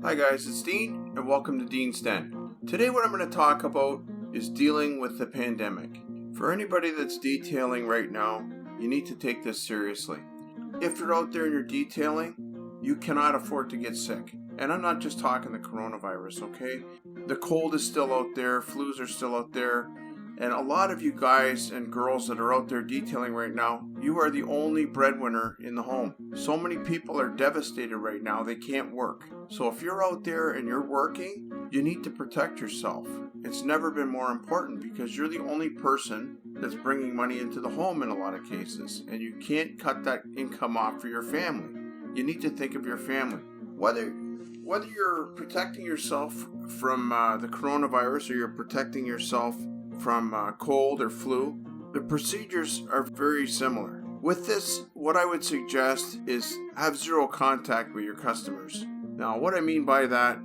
Hi guys, it's Dean, and welcome to Dean's Den. Today what I'm going to talk about is dealing with the pandemic. For anybody that's detailing right now, you need to take this seriously. If you're out there and you're detailing, you cannot afford to get sick. And I'm not just talking the coronavirus, okay? The cold is still out there, flus are still out there, and a lot of you guys and girls that are out there detailing right now, you are the only breadwinner in the home. So many people are devastated right now, they can't work. So if you're out there and you're working, you need to protect yourself. It's never been more important because you're the only person that's bringing money into the home in a lot of cases. And you can't cut that income off for your family. You need to think of your family. Whether you're protecting yourself from the coronavirus or you're protecting yourself from cold or flu, the procedures are very similar. With this, what I would suggest is have zero contact with your customers. Now, what I mean by that,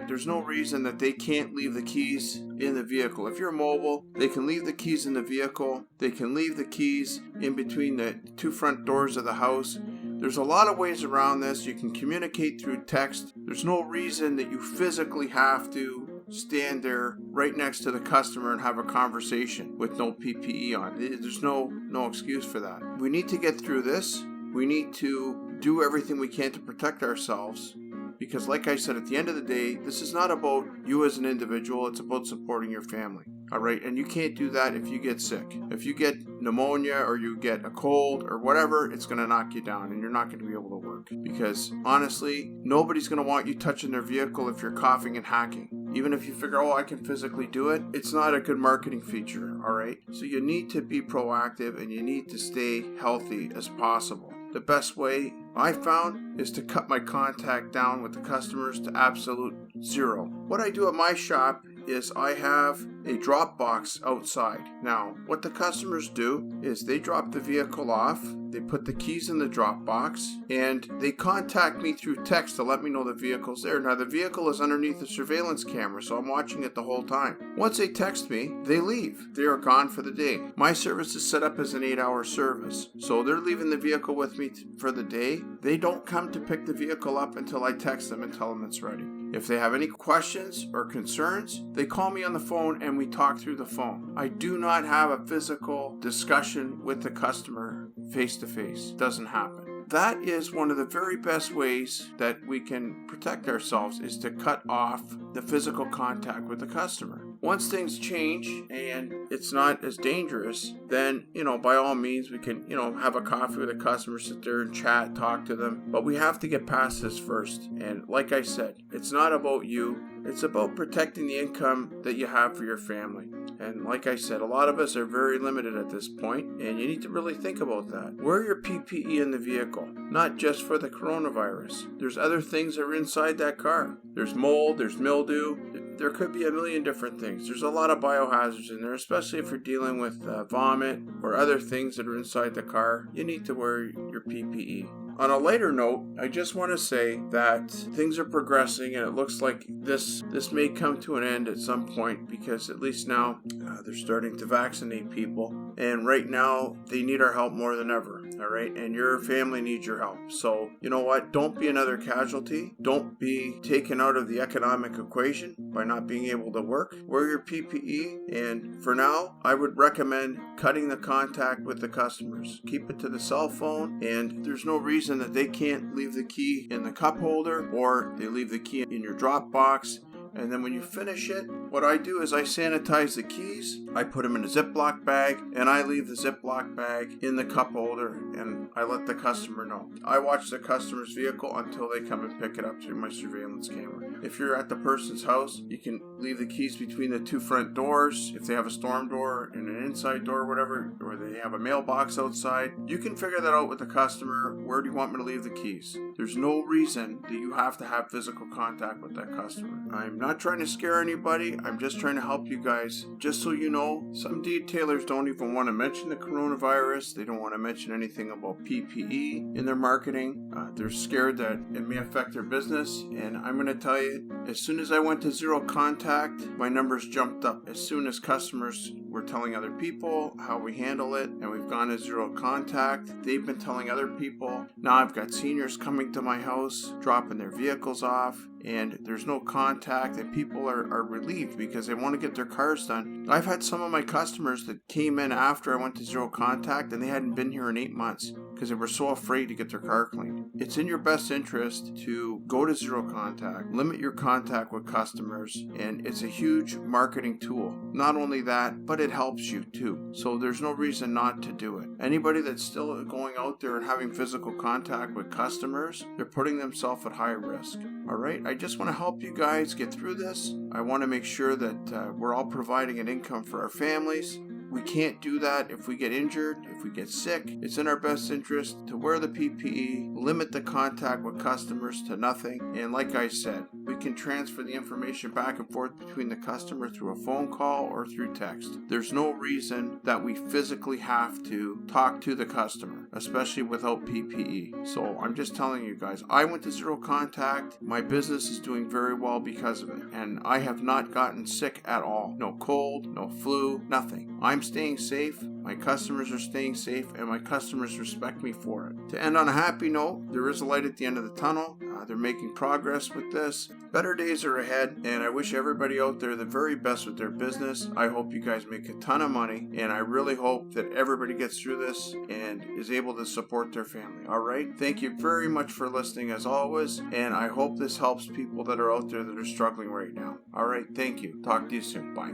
there's no reason that they can't leave the keys in the vehicle. If you're mobile, they can leave the keys in the vehicle. They can leave the keys in between the two front doors of the house. There's a lot of ways around this. You can communicate through text. There's no reason that you physically have to stand there right next to the customer and have a conversation with no PPE on. There's no excuse for that. We need to get through this. We need to do everything we can to protect ourselves. Because like I said, at the end of the day, this is not about you as an individual, it's about supporting your family. Alright, and you can't do that if you get sick. If you get pneumonia or you get a cold or whatever, it's going to knock you down and you're not going to be able to work. Because honestly, nobody's going to want you touching their vehicle if you're coughing and hacking. Even if you figure, I can physically do it, it's not a good marketing feature, alright? So you need to be proactive and you need to stay healthy as possible. The best way I found is to cut my contact down with the customers to absolute zero. What I do at my shop is I have a drop box outside. Now, what the customers do is they drop the vehicle off, they put the keys in the drop box, and they contact me through text to let me know the vehicle's there. Now, the vehicle is underneath the surveillance camera, so I'm watching it the whole time. Once they text me, they leave. They are gone for the day. My service is set up as an 8-hour service, so they're leaving the vehicle with me for the day. They don't come to pick the vehicle up until I text them and tell them it's ready. If they have any questions or concerns, they call me on the phone and we talk through the phone. I do not have a physical discussion with the customer face to face. Doesn't happen. That is one of the very best ways that we can protect ourselves is to cut off the physical contact with the customer. Once things change and it's not as dangerous, then, by all means, we can, have a coffee with a customer, sit there and chat, talk to them. But we have to get past this first. And like I said, it's not about you. It's about protecting the income that you have for your family. And like I said, a lot of us are very limited at this point, and you need to really think about that. Wear your PPE in the vehicle, not just for the coronavirus. There's other things that are inside that car. There's mold, there's mildew. There could be a million different things. There's a lot of biohazards in there, especially if you're dealing with vomit or other things that are inside the car. You need to wear your PPE. On a lighter note, I just want to say that things are progressing and it looks like this may come to an end at some point because at least now they're starting to vaccinate people. And right now, they need our help more than ever, all right? And your family needs your help. So, you know what? Don't be another casualty. Don't be taken out of the economic equation by not being able to work. Wear your PPE. And for now, I would recommend cutting the contact with the customers. Keep it to the cell phone, and there's no reason that they can't leave the key in the cup holder or they leave the key in your drop box. And then when you finish it, what I do is I sanitize the keys, I put them in a Ziploc bag, and I leave the Ziploc bag in the cup holder, and I let the customer know. I watch the customer's vehicle until they come and pick it up through my surveillance camera. If you're at the person's house, you can leave the keys between the two front doors. If they have a storm door and an inside door or whatever, or they have a mailbox outside, you can figure that out with the customer. Where do you want me to leave the keys? There's no reason that you have to have physical contact with that customer. I'm not trying to scare anybody. I'm just trying to help you guys. Just so you know, some detailers don't even want to mention the coronavirus. They don't want to mention anything about PPE in their marketing. They're scared that it may affect their business. And I'm going to tell you, as soon as I went to zero contact, my numbers jumped up. As soon as customers we're telling other people how we handle it, and we've gone to zero contact. They've been telling other people. Now I've got seniors coming to my house, dropping their vehicles off, and there's no contact, and people are relieved because they want to get their cars done. I've had some of my customers that came in after I went to zero contact, and they hadn't been here in 8 months because they were so afraid to get their car cleaned. It's in your best interest to go to zero contact, limit your contact with customers, and it's a huge marketing tool. Not only that, but it helps you too. So there's no reason not to do it. Anybody that's still going out there and having physical contact with customers, they're putting themselves at high risk. All right, I just want to help you guys get through this. I want to make sure that we're all providing an income for our families. We can't do that if we get injured, if we get sick. It's in our best interest to wear the PPE, limit the contact with customers to nothing. And like I said, we can transfer the information back and forth between the customer through a phone call or through text. There's no reason that we physically have to talk to the customer, especially without PPE. So I'm just telling you guys, I went to zero contact. My business is doing very well because of it. And I have not gotten sick at all. No cold, no flu, nothing. I'm staying safe, my customers are staying safe, and my customers respect me for it. To end on a happy note, there is a light at the end of the tunnel. They're making progress with this. Better days are ahead, and I wish everybody out there the very best with their business. I hope you guys make a ton of money, and I really hope that everybody gets through this and is able to support their family. All right? Thank you very much for listening as always, and I hope this helps people that are out there that are struggling right now. All right? Thank you. Talk to you soon. Bye.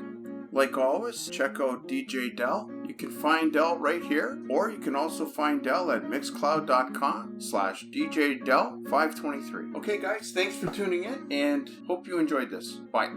Like always, check out DJ Dell. You can find Dell right here, or you can also find Dell at mixcloud.com/DJDell523. Okay guys, thanks for tuning in, and hope you enjoyed this. Bye.